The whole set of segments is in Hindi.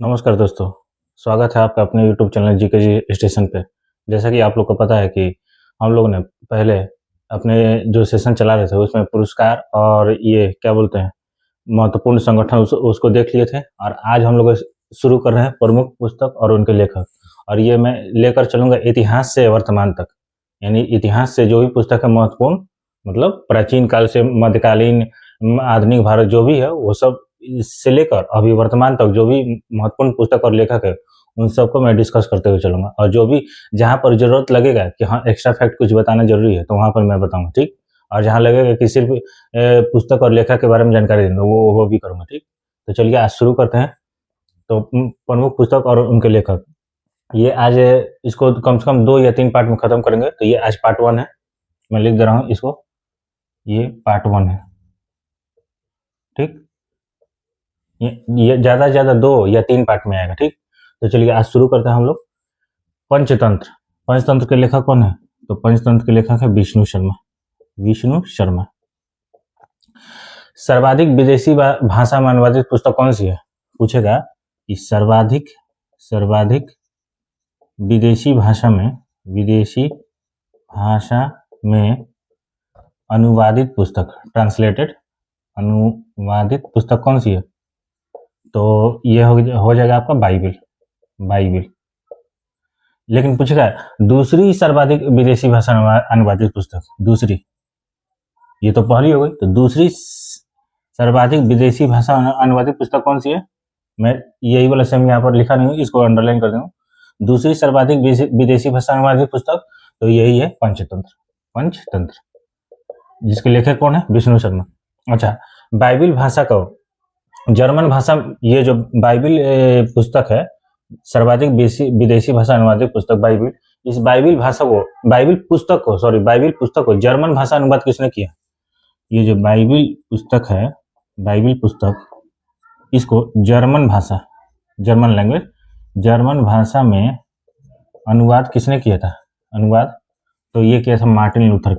नमस्कार दोस्तों, स्वागत है आपका अपने यूट्यूब चैनल जीके जी स्टेशन पे। जैसा कि आप लोग को पता है कि हम लोग ने पहले अपने जो सेशन चला रहे थे उसमें पुरस्कार और ये क्या बोलते हैं महत्वपूर्ण संगठन उसको देख लिए थे और आज हम लोग शुरू कर रहे हैं प्रमुख पुस्तक और उनके लेखक। और ये मैं लेकर चलूंगा इतिहास से वर्तमान तक, यानी इतिहास से जो भी पुस्तक है महत्वपूर्ण, मतलब प्राचीन काल से मध्यकालीन आधुनिक भारत जो भी है वो सब से लेकर अभी वर्तमान तक जो भी महत्वपूर्ण पुस्तक और लेखक है उन सबको मैं डिस्कस करते हुए चलूंगा। और जो भी जहाँ पर जरूरत लगेगा कि हाँ एक्स्ट्रा फैक्ट कुछ बताना जरूरी है तो वहां पर मैं बताऊंगा, ठीक। और जहाँ लगेगा कि सिर्फ पुस्तक और लेखक के बारे में जानकारी देना वो भी करूंगा, ठीक। तो चलिए आज शुरू करते हैं। तो प्रमुख पुस्तक और उनके लेखक, ये आज इसको कम से कम 2 या 3 पार्ट में खत्म करेंगे। तो ये आज पार्ट 1 है, मैं लिख दे रहा हूँ इसको, ये पार्ट 1 है, ठीक। ये ज्यादा से ज्यादा 2 या 3 पार्ट में आएगा, ठीक। तो चलिए आज शुरू करते हैं हम लोग। पंचतंत्र, पंचतंत्र के लेखक कौन है? तो पंचतंत्र के लेखक है विष्णु शर्मा। विष्णु शर्मा। सर्वाधिक विदेशी भाषा में अनुवादित पुस्तक कौन सी है? पूछेगा कि सर्वाधिक विदेशी भाषा में अनुवादित पुस्तक, ट्रांसलेटेड अनुवादित पुस्तक कौन सी है? तो ये हो जाएगा आपका बाइबिल। लेकिन पूछेगा दूसरी सर्वाधिक विदेशी भाषा अनुवादित पुस्तक, दूसरी, ये तो पहली हो गई, तो दूसरी सर्वाधिक विदेशी भाषा अनुवादित पुस्तक कौन सी है? मैं यही वाला सेम यहाँ पर लिखा नहीं हूँ, इसको अंडरलाइन कर दूँ। दूसरी सर्वाधिक विदेशी भाषा अनुवादित पुस्तक तो यही है पंचतंत्र, जिसके लेखक कौन है? विष्णु शर्मा। अच्छा, बाइबिल भाषा को जर्मन भाषा, ये जो बाइबिल पुस्तक है सर्वाधिक विदेशी भाषा अनुवादित पुस्तक बाइबिल, इस बाइबिल पुस्तक को जर्मन भाषा अनुवाद किसने किया? ये जो बाइबिल पुस्तक है, बाइबिल पुस्तक, इसको जर्मन भाषा में अनुवाद किसने किया था? तो ये किया था मार्टिन लूथर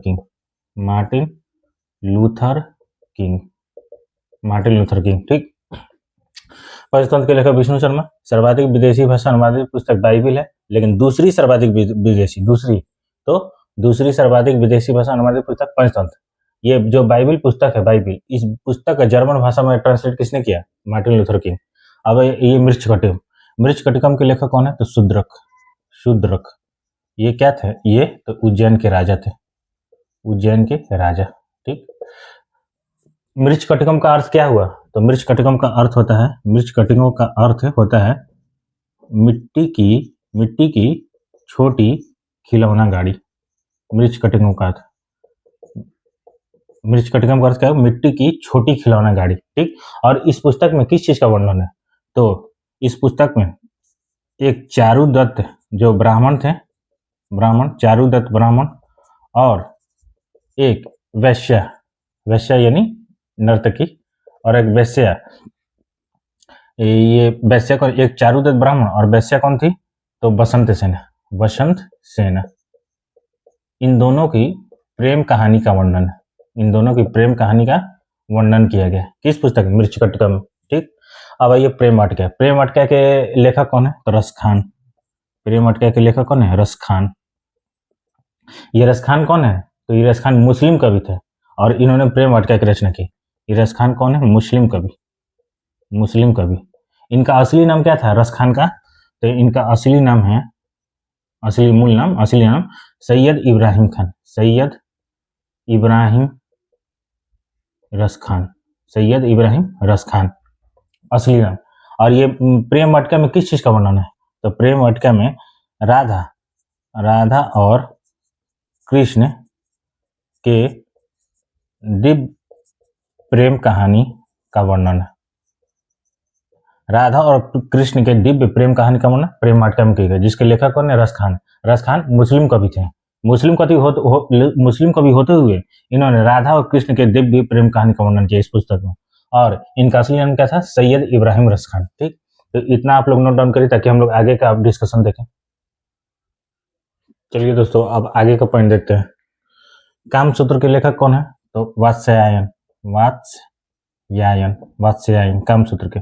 किंग, ठीक। पंचतंत्र के लेखक विष्णु शर्मा। सर्वाधिक विदेशी भाषा अनुवादित पुस्तक बाइबिल है, लेकिन दूसरी सर्वाधिक विदेशी भाषा अनुवादित पुस्तक पंचतंत्र। ये जो बाइबिल पुस्तक है, इस पुस्तक का जर्मन भाषा में ट्रांसलेट किसने किया? Martin Luther king. अब ये मृच्छकटिकम के लेखक कौन है? तो शूद्रक। ये क्या थे? ये तो उज्जैन के राजा थे, ठीक। मृच्छकटिकम का अर्थ क्या हुआ? तो मृच्छकटिकम का अर्थ होता है मिट्टी की छोटी खिलौना गाड़ी। मृच्छकटिकम का अर्थ क्या है? मिट्टी की छोटी खिलौना गाड़ी, ठीक। और इस पुस्तक में किस चीज का वर्णन है? तो इस पुस्तक में एक चारुदत्त जो ब्राह्मण थे, चारुदत्त ब्राह्मण, और एक वैश्या यानी नर्तकी, और एक वैश्या, ये वैश्या को, एक चारुदत्त ब्राह्मण और वैश्या कौन थी? तो बसंत सेना। इन दोनों की प्रेम कहानी का वर्णन किया गया किस पुस्तक? मृच्छकटिकम, ठीक। अब ये प्रेम अटक्या के लेखक कौन है? तो रसखान। प्रेम अटक्या के लेखक कौन है? रसखान। ये रसखान कौन है? तो ये रसखान मुस्लिम कवि थे और इन्होंने प्रेम अटक्या की रचना की। ये रसखान कौन है? मुस्लिम कवि। इनका असली नाम क्या था रसखान का? तो इनका असली नाम सैयद इब्राहिम रसखान, असली नाम। और ये प्रेम अटक्या में किस चीज का वर्णन है? तो प्रेम अटक्या में राधा और कृष्ण के दिव्य प्रेम कहानी का वर्णन है। राधा और कृष्ण के दिव्य प्रेम कहानी का वर्णन प्रेम अटक्या में किया गया, जिसके लेखक कौन है? रसखान मुस्लिम कवि थे। मुस्लिम कवि होते हुए इन्होंने राधा और कृष्ण के दिव्य प्रेम कहानी का वर्णन किया इस पुस्तक में। और इनका असली नाम क्या था? सैयद इब्राहिम रसखान, ठीक। तो इतना आप लोग नोट डाउन करिए ताकि हम लोग आगे का डिस्कशन देखें। चलिए दोस्तों, अब आगे का पॉइंट देखते हैं। कामसूत्र के लेखक कौन है? तो वात्स्यायन, कामसूत्र के।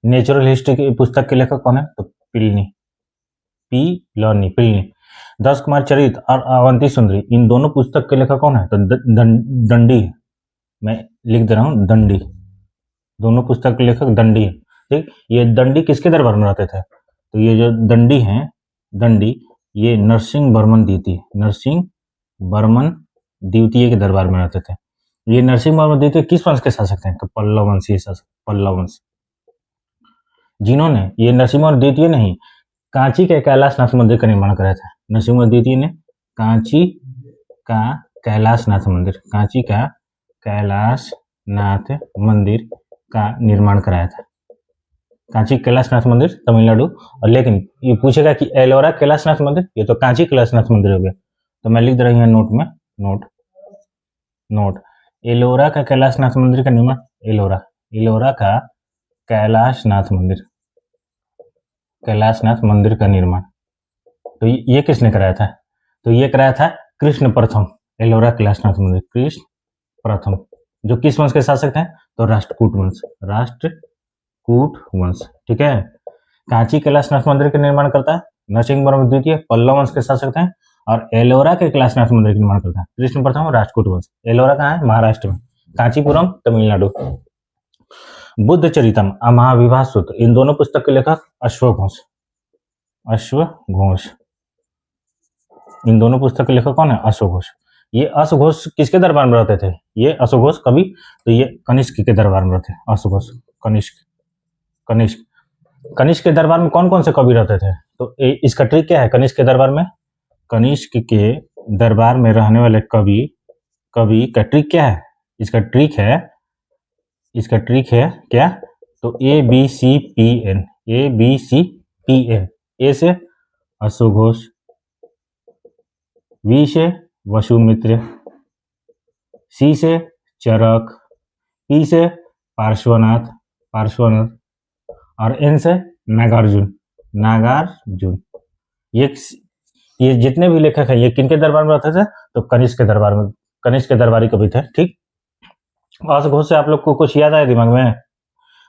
नेचुरल हिस्ट्री की पुस्तक के लेखक कौन है? तो प्लिनी, प्लिनी। 10 कुमार चरित और अवंती सुंदरी, इन दोनों पुस्तक के लेखक कौन है? तो दंडी। मैं लिख दे रहा हूँ दंडी। दोनों पुस्तक के लेखक दंडी है। ठीक, ये दंडी किसके दरबार में रहते थे? तो ये जो दंडी हैं, दंडी, ये नरसिंह वर्मन द्वितीय, नरसिंह वर्मन द्वितीय के दरबार में रहते थे। ये नरसिंह वर्मन द्वितीय किस वंश के शासक थे? तो पल्लव वंशीय शासक, पल्लव वंश, जिन्होंने, ये नरसिंह वर्मन द्वितीय नहीं, कांची के कैलाशनाथ मंदिर का निर्माण कराया था। नरसिंह वर्मन द्वितीय ने कांची का कैलाशनाथ मंदिर, कांची का कैलाशनाथ मंदिर का निर्माण कराया था। कांची कैलाशनाथ मंदिर तमिलनाडु। और लेकिन ये पूछेगा कि एलोरा कैलाशनाथ मंदिर, ये तो कांची कैलाशनाथ मंदिर हो गया, तो मैं लिख दे रही हूँ नोट में, नोट एलोरा का कैलाशनाथ मंदिर का निर्माण, एलोरा का कैलाशनाथ मंदिर का निर्माण, तो ये किसने कराया था? तो ये कराया था कृष्ण प्रथम, एलोरा कैलाशनाथ मंदिर, कृष्ण प्रथम, जो किस वंश के शासक थे? तो राष्ट्रकूट वंश। ठीक है, कांची कैलाशनाथ मंदिर का निर्माण करता है नरसिंह वर्मन द्वितीय, पल्लव वंश के शासक थे। और एलोरा के कैलाशनाथ मंदिर का निर्माण करता है कृष्ण प्रथम, राष्ट्रकूट वंश। एलोरा कहाँ है? महाराष्ट्र में, कांचीपुरम तमिलनाडु। बुद्ध चरितम, महाविवाह सूत्र, इन दोनों पुस्तक के लेखक अश्वघोष, इन दोनों पुस्तक के लेखक कौन है? अश्वघोष। ये अश्वघोष किसके दरबार में रहते थे? ये अश्वघोष कवि, तो ये कनिष्क के दरबार में रहते, अश्वघोष कनिष्क के दरबार में कौन कौन से कवि रहते थे? तो इसका ट्रिक क्या है? कनिष्क के दरबार में रहने वाले कवि का ट्रिक क्या है? इसका ट्रिक है क्या? तो ABCPN, ए से अश्वघोष, V से वसुमित्र, C से चरक, P से पार्श्वनाथ, और N से नागार्जुन। ये जितने भी लेखक हैं, ये किनके दरबार में रहते थे? तो कनिष्क के दरबारी कवि थे। ठीक, अश्वघोष से आप लोग को कुछ याद आया दिमाग में?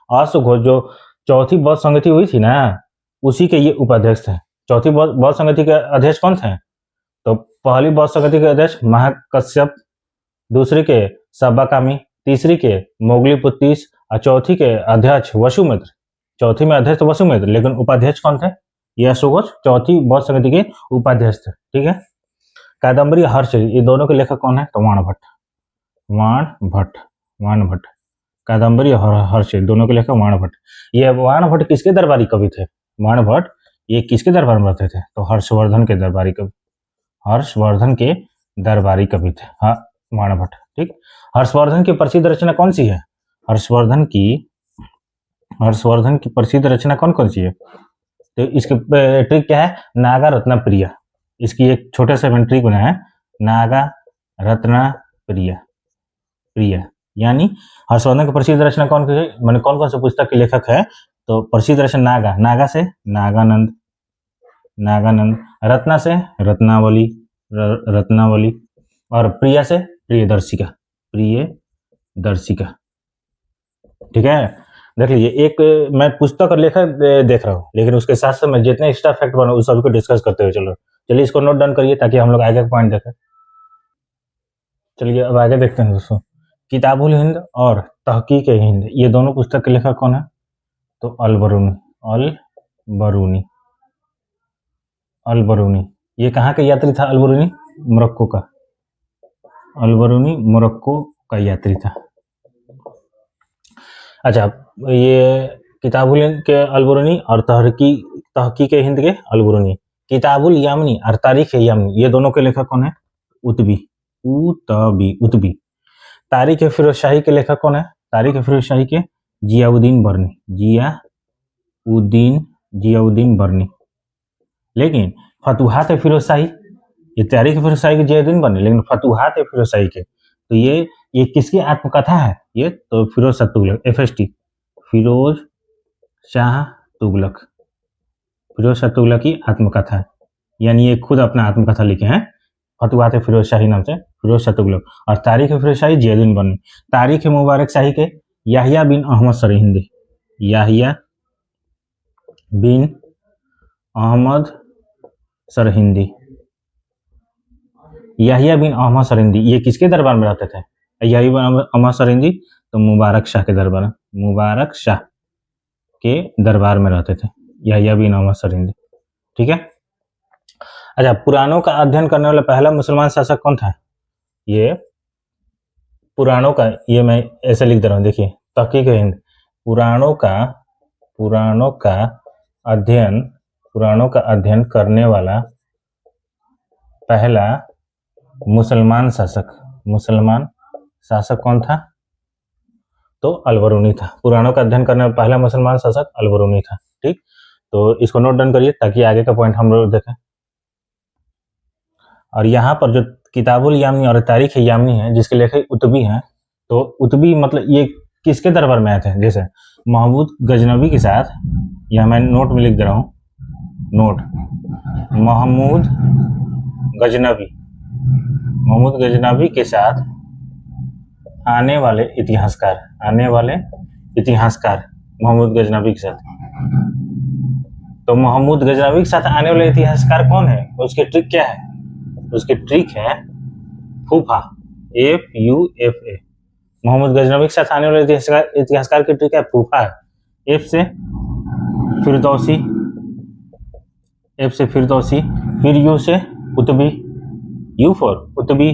अश्वघोष जो चौथी बौद्ध संगति हुई थी ना, उसी के ये उपाध्यक्ष थे। चौथी बौद्ध संगति के अध्यक्ष कौन थे? तो पहली बौद्ध संगति के अध्यक्ष महाकश्यप, दूसरी के सब्बाकामी, तीसरी के मोगलीपुत्तीस, और चौथी के अध्यक्ष वसुमित्र। चौथी में अध्यक्ष वसुमित्र, लेकिन उपाध्यक्ष कौन थे? ये अश्वघोष चौथी बौद्ध संगति के उपाध्यक्ष थे। ठीक है, कादम्बरी हर्षचरित, ये दोनों के लेखक कौन है? तो वाणभट्ट। कादम्बरी और हर्षचरित दोनों के लेखक वाणभट्ट। ये वाणभट्ट किसके दरबारी कवि थे? वाणभट्ट ये किसके दरबार में रहते थे? तो हर्षवर्धन के दरबारी कवि थे, हाँ, वाणभट्ट। ठीक, हर्षवर्धन की प्रसिद्ध रचना कौन सी है? हर्षवर्धन की प्रसिद्ध रचना कौन सी है? तो इसके ट्रिक क्या है? नागा रत्ना प्रिया। इसकी एक छोटा सा मैंने ट्रिक बनाया है, नागा रत्ना प्रिया। यानी हर्षवर्धन की प्रसिद्ध रचना कौन कौन से पुस्तक के लेखक है? तो प्रसिद्ध रचना नागा से नागानंद, रत्ना से रत्नावली, और प्रिया से प्रियदर्शिका। ठीक है, देख लीजिए, एक मैं पुस्तक और लेखक देख रहा हूँ, लेकिन उसके साथ साथ मैं जितने एक्स्ट्रा फैक्ट बना उस सभी को डिस्कस करते हुए चलिए इसको नोट डाउन करिए ताकि हम लोग आगे का पॉइंट देखें। चलिए अब आगे देखते हैं दोस्तों। किताबुल हिंद और तहकीक हिंद, ये दोनों पुस्तक के लेखक कौन है? तो अल-बरूनी। ये कहाँ का यात्री था? अल-बरूनी मोरक्को का यात्री था। अच्छा, ये किताबुल हिंद के अल-बरूनी और तहकीक हिंद के अल-बरूनी। किताबुल यामनी और तारीख यामनी, ये दोनों के लेखक कौन है? उतबी। तारीख फिरोज शाही के लेखक कौन है? तारीख फिरोज शाही के जियाउद्दीन बर्नी। लेकिन फतुहात फिरोज शाही, ये तारीख फिरोज शाही के जियाउद्दीन बर्नी, लेकिन फतुहात फिरोज शाही के, तो ये किसकी आत्मकथा है? ये तो फिरोज शाह तुगलक, FST, फिरोज शाह तुगलक की आत्मकथा है। यानी ये खुद अपना आत्मकथा लिखे हैं, फतुहात फिरोज शाही नाम से, फिरोज शाह तुगलक। और तारीख फिरोज शाही जियाउद्दीन बर्नी। तारीख मुबारक शाही के याहिया बिन अहमद सरहिंदी, बिन अहमद सरहिंदी। याहिया बिन अहमद सरहिंदी ये किसके दरबार में रहते थे? याहिया बिन अहमद सरहिंदी तो मुबारक शाह के दरबार, मुबारक शाह के दरबार में रहते थे याहिया बिन अहमद सरहिंदी। ठीक है। अच्छा, पुराणों का अध्ययन करने वाला पहला मुसलमान शासक कौन था? ये पुराणों का, ये मैं ऐसे लिख दे रहा हूँ, देखिए, तहकीक हिंद, पुराणों का अध्ययन करने वाला पहला मुसलमान शासक कौन था? तो अलबरूनी था। पुराणों का अध्ययन करने वाला पहला मुसलमान शासक अलबरूनी था। ठीक, तो इसको नोट डाउन करिए ताकि आगे का पॉइंट हम लोग देखें। और यहाँ पर जो किताबुल यामनी और तारीख यामनी है जिसके लेखक उतबी हैं, तो उतबी मतलब ये किसके दरबार में आए थे? जैसे महमूद गजनवी के साथ, यह मैं नोट में लिख दे रहा हूँ, नोट, महमूद गजनवी के साथ आने वाले इतिहासकार महमूद गजनवी के साथ। तो महमूद गजनवी के साथ आने वाले इतिहासकार कौन है? उसकी ट्रिक क्या है? उसकी ट्रिक है फूफा, FUFA। मोहम्मद गजनवी के साथ आने वाले इतिहासकार की ट्रिक है फूफा। F से फिरदौसी, फिर U से उतबी, U फॉर उतबी,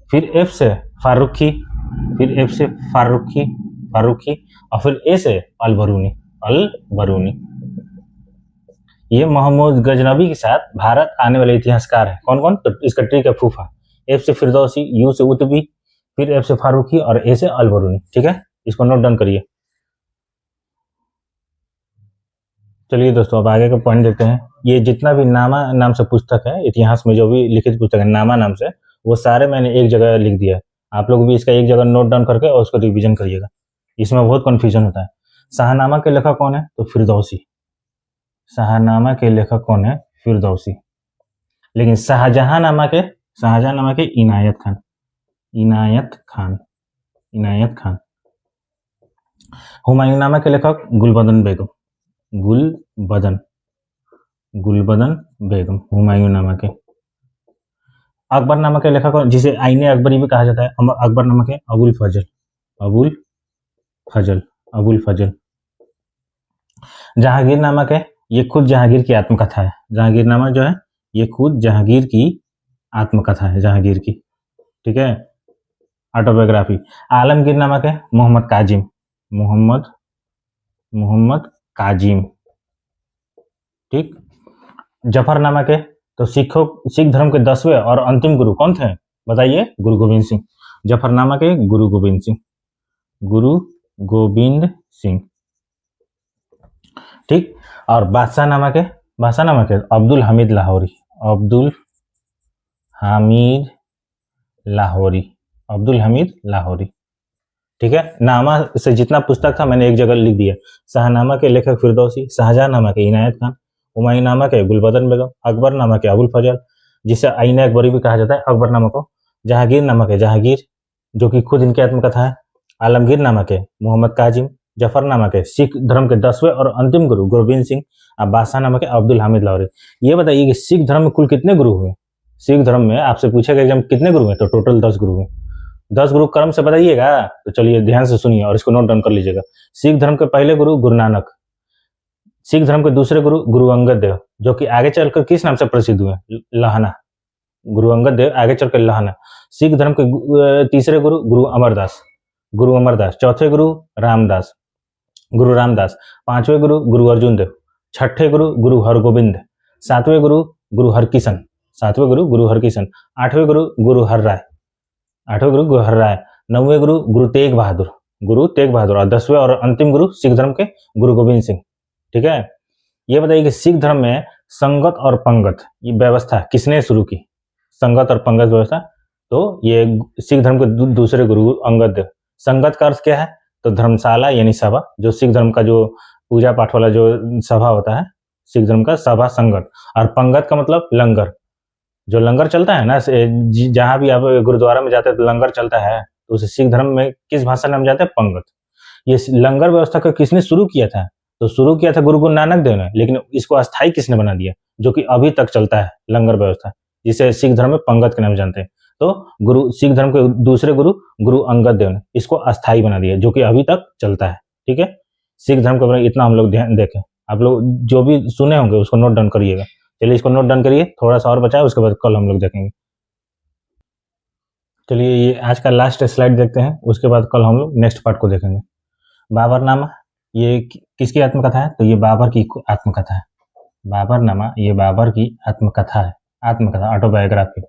फिर F से फारूकी, और फिर A से अलबरूनी। ये मोहम्मद गजनवी के साथ भारत आने वाले इतिहासकार हैं। कौन कौन? तो इसका ट्रिक है फूफा। F से फिरदौसी, U से उतबी, फिर F से फारूकी और A से अलबरूनी। ठीक है, इसको नोट डाउन करिए। चलिए दोस्तों, अब आगे का पॉइंट देखते हैं। ये जितना भी नामा नाम से पुस्तक है, इतिहास में जो भी लिखित पुस्तक है नामा नाम से, वो सारे मैंने एक जगह लिख दिया है। आप लोग भी इसका एक जगह नोट डाउन करके और उसको रिविजन करिएगा, इसमें बहुत कन्फ्यूजन होता है। शाहनामा के लेखक कौन है? तो फिरदौसी। शाहनामा के लेखक कौन है? फिरदौसी। लेकिन शाहजहांनामा के इनायत खान। हुमायूंनामा के लेखक गुलबदन बेगम, हुमायूंनामा के। अकबरनामा के लेखक जिसे आईने अकबरी भी कहा जाता है, अकबरनामा के अबुल फजल। जहांगीरनामा के, ये खुद जहांगीर की आत्मकथा है। जहांगीरनामा जो है ये खुद जहांगीर की आत्मकथा है, जहांगीर की। ठीक है, ऑटोबायोग्राफी। आलमगीरनामा के मोहम्मद काजिम। ठीक। जफरनामा के, तो सिख धर्म के 10वें और अंतिम गुरु कौन थे? बताइए। गुरु गोविंद सिंह। जफरनामा के गुरु गोविंद सिंह। ठीक। और बादशाहनामा के अब्दुल हमीद लाहौरी। ठीक है, नामा से जितना पुस्तक था मैंने एक जगह लिख दिया। शाहनामा के लेखक फिरदौसी, शाहजहांनामा के इनायत खान, हुमायूंनामा के गुलबदन बेगम, अकबरनामा के अबुल फजल, जिसे आईने अकबरी भी कहा जाता है अकबरनामा को, जहांगीरनामा के जहांगीर जो कि खुद इनकी आत्मकथा है, आलमगीरनामा के मोहम्मद काजिम, जफरनामा के सिख धर्म के 10वें और अंतिम गुरु गोविंद सिंह, और बादशाहनामा के अब्दुल हामिद लाहौरी। ये बताइए कि सिख धर्म में कुल कितने गुरु हुए? सिख धर्म में आपसे पूछेगा एग्जाम कितने गुरु हैं, तो टोटल 10 गुरु हैं। 10 गुरु क्रम से बताइएगा, तो चलिए ध्यान से सुनिए और इसको नोट डाउन कर लीजिएगा। सिख धर्म के पहले गुरु गुरु नानक, सिख धर्म के दूसरे गुरु गुरु अंगद देव, जो कि आगे चलकर किस नाम से प्रसिद्ध हुए? लहना। गुरु अंगद देव आगे चलकर लहना। सिख धर्म के तीसरे गुरु गुरु अमरदास। चौथे गुरु गुरु रामदास। पांचवें गुरु गुरु अर्जुन देव। छठे गुरु गुरु हरगोविंद। सातवें गुरु गुरु हरकिशन। आठवें गुरु गुरु हरराय। नौवें गुरु गुरु तेग बहादुर। और 10वें और अंतिम गुरु सिख धर्म के गुरु गोविंद सिंह। ठीक है, ये बताइए कि सिख धर्म में संगत और पंगत ये व्यवस्था किसने शुरू की? संगत और पंगत व्यवस्था, तो ये सिख धर्म के दूसरे गुरु अंगद देव। संगत का अर्थ क्या है? तो धर्मशाला यानी सभा, जो सिख धर्म का जो पूजा पाठ वाला जो सभा होता है सिख धर्म का, सभा संगत। और पंगत का मतलब लंगर, जो लंगर चलता है ना, जहां भी आप गुरुद्वारा में जाते हैं तो लंगर चलता है, तो उसे सिख धर्म में किस भाषा में हम जाते हैं? पंगत। ये लंगर व्यवस्था को किसने शुरू किया था? तो शुरू किया था गुरु नानक देव ने, लेकिन इसको अस्थाई किसने बना दिया, जो कि अभी तक चलता है लंगर व्यवस्था, जिसे सिख धर्म में पंगत के नाम जानते हैं। तो गुरु सिख धर्म के दूसरे गुरु अंगद देव ने इसको अस्थाई बना दिया, जो कि अभी तक चलता है। ठीक है, सिख धर्म के बारे में इतना हम लोग ध्यान देखें। आप लोग जो भी सुने होंगे उसको नोट डाउन करिएगा। चलिए इसको नोट डाउन करिए, थोड़ा सा और बचा है, उसके बाद कल हम लोग देखेंगे। चलिए ये आज का लास्ट स्लाइड देखते हैं, उसके बाद कल हम लोग नेक्स्ट पार्ट को देखेंगे। बाबरनामा ये किसकी आत्मकथा है, तो ये बाबर की आत्मकथा है। बाबरनामा ये बाबर की आत्मकथा है, आत्मकथा ऑटोबायोग्राफी।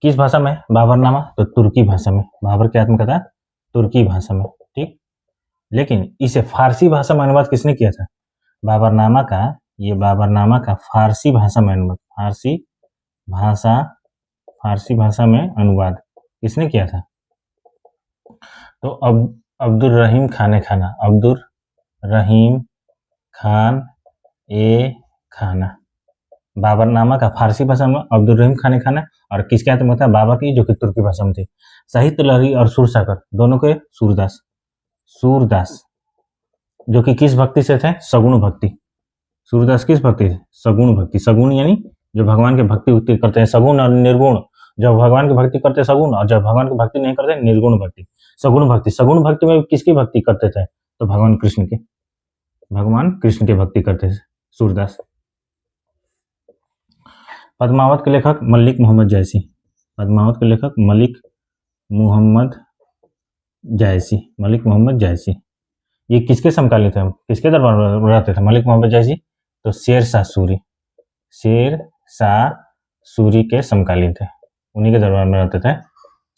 किस भाषा में बाबरनामा, तो तुर्की भाषा में। बाबर की आत्मकथा तुर्की भाषा में, ठीक। लेकिन इसे फारसी भाषा में अनुवाद किसने किया था, बाबरनामा का फारसी भाषा में अनुवाद, फारसी भाषा में अनुवाद किसने किया था, तो अब्दुल रहीम खान बाबरनामा का फारसी भाषा में अब्दुल रहीम खान और किसके आत्मकथा, बाबर की, जो कि तुर्की भाषा में थी। साहित्य लहरी और सुरसागर दोनों के सूरदास जो कि किस भक्ति से थे, सगुण भक्ति। सूरदास किस भक्ति थे, सगुण भक्ति। सगुण यानी जो भगवान के भक्ति करते हैं, सगुण और निर्गुण। जब भगवान की भक्ति करते सगुण, और जब भगवान की भक्ति नहीं करते निर्गुण भक्ति। सगुण भक्ति में किसकी भक्ति करते थे, तो भगवान कृष्ण की भक्ति करते थे सूरदास। पद्मावत के लेखक मलिक मोहम्मद जायसी। ये किसके समकालीन थे, किसके दरबार में रहते थे मलिक मोहम्मद जायसी, तो शेर शाह सूरी के समकालीन थे, उन्हीं के दरबार में रहते थे,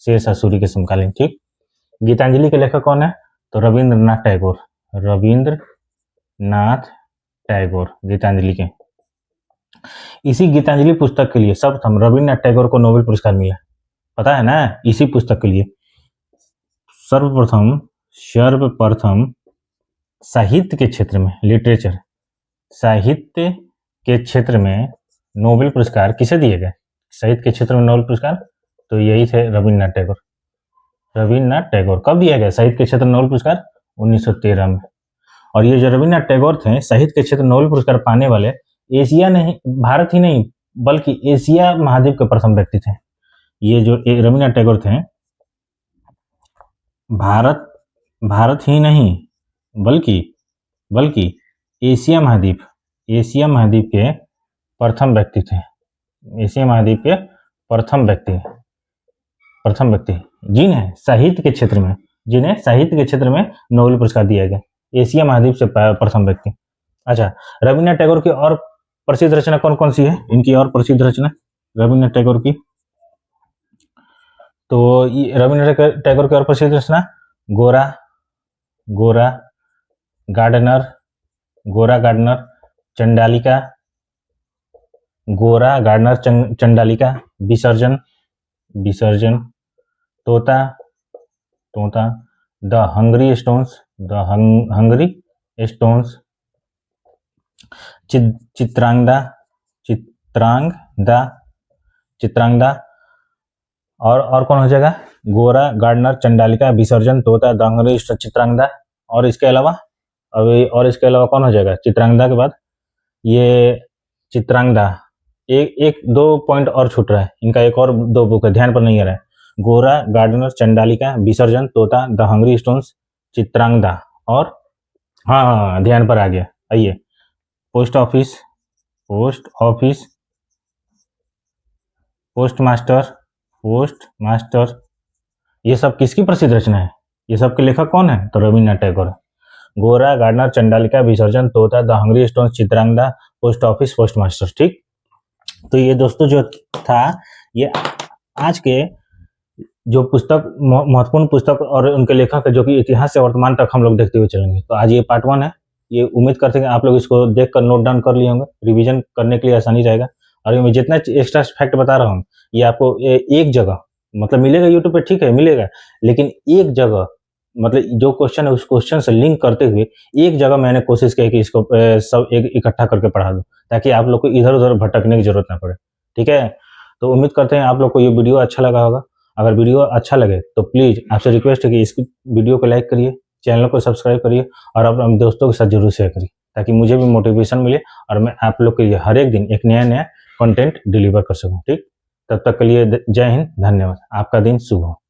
शेर शाह सूरी के समकालीन, ठीक। गीतांजलि के लेखक कौन है, तो रविंद्रनाथ टैगोर गीतांजलि के। इसी गीतांजलि पुस्तक के लिए सर्वप्रथम रविन्द्रनाथ टैगोर को नोबेल पुरस्कार मिला, पता है ना। इसी पुस्तक के लिए सर्वप्रथम साहित्य के क्षेत्र में, लिटरेचर साहित्य के क्षेत्र में नोबेल पुरस्कार किसे दिए गए, साहित्य के क्षेत्र में नोबेल पुरस्कार, तो यही थे रविन्द्रनाथ टैगोर। कब दिया गया साहित्य के क्षेत्र में नोबेल पुरस्कार, 1913 में। और ये जो रविन्द्रनाथ टैगोर थे साहित्य के क्षेत्र में नोबेल पुरस्कार पाने वाले एशिया नहीं, भारत ही नहीं बल्कि एशिया महाद्वीप के प्रथम व्यक्ति थे। ये जो रविन्द्रनाथ टैगोर थे भारत ही नहीं बल्कि एशिया महाद्वीप के प्रथम व्यक्ति थे। एशिया महाद्वीप के प्रथम व्यक्ति जिन्हें साहित्य के क्षेत्र में नोबेल पुरस्कार दिया गया, एशिया महाद्वीप से प्रथम व्यक्ति। अच्छा, रविन्द्रनाथ टैगोर की और प्रसिद्ध रचना कौन कौन सी है, इनकी और प्रसिद्ध रचना रविन्द्रनाथ टैगोर की, तो रविन्द्रनाथ टैगोर की और प्रसिद्ध रचना गोरा गार्डनर चंडालिका, विसर्जन, तोता, द हंग्री स्टोन्स, चित्रांगदा और कौन हो जाएगा, गोरा, गार्डनर, चंडालिका, विसर्जन, तोता, द हंग्री, चित्रांगदा। और इसके अलावा कौन हो जाएगा चित्रांगदा के बाद, ये चित्रांगदा एक दो पॉइंट और छूट रहा है, इनका एक और दो बुक है, ध्यान पर नहीं आ रहा है। गोरा, गार्डनर, चंडालिका, विसर्जन, तोता, द हंग्री स्टोन्स, चित्रांगदा, और हाँ ध्यान पर आ गया। आइए, पोस्ट मास्टर, ये सब किसकी प्रसिद्ध रचना है, ये सब के लेखक कौन है, तो रविन्द्रनाथ टैगोर। गोरा, गार्डनर, चंडालिका, विसर्जन, तोता, the hungry stones, Chitrangada, post master, ठीक। तो ये दोस्तों जो था, ये आज के जो पुस्तक, महत्वपूर्ण पुस्तक और उनके लेखक जो कि इतिहास से वर्तमान तक हम लोग देखते हुए चलेंगे। तो आज ये पार्ट 1 है, ये उम्मीद करते हैं आप लोग इसको देखकर नोट डाउन कर लिए होंगे, रिवीजन करने के लिए आसानी रहेगा। और ये मैं जितना एक्स्ट्रा फैक्ट बता रहा हूँ, ये आपको एक जगह मतलब मिलेगा, यूट्यूब पे ठीक है मिलेगा, लेकिन एक जगह मतलब जो क्वेश्चन है उस क्वेश्चन से लिंक करते हुए एक जगह मैंने कोशिश की कि इसको सब एक इकट्ठा करके पढ़ा दूं, ताकि आप लोग को इधर उधर भटकने की जरूरत ना पड़े, ठीक है। तो उम्मीद करते हैं आप लोग को ये वीडियो अच्छा लगा होगा। अगर वीडियो अच्छा लगे तो प्लीज आपसे रिक्वेस्ट है कि इस वीडियो को लाइक करिए, चैनल को सब्सक्राइब करिए और अपने दोस्तों के साथ जरूर शेयर करिए, ताकि मुझे भी मोटिवेशन मिले और मैं आप लोग के लिए हर एक दिन एक नया कंटेंट डिलीवर कर सकूं। ठीक, तब तक के लिए जय हिंद, धन्यवाद। आपका दिन शुभ हो।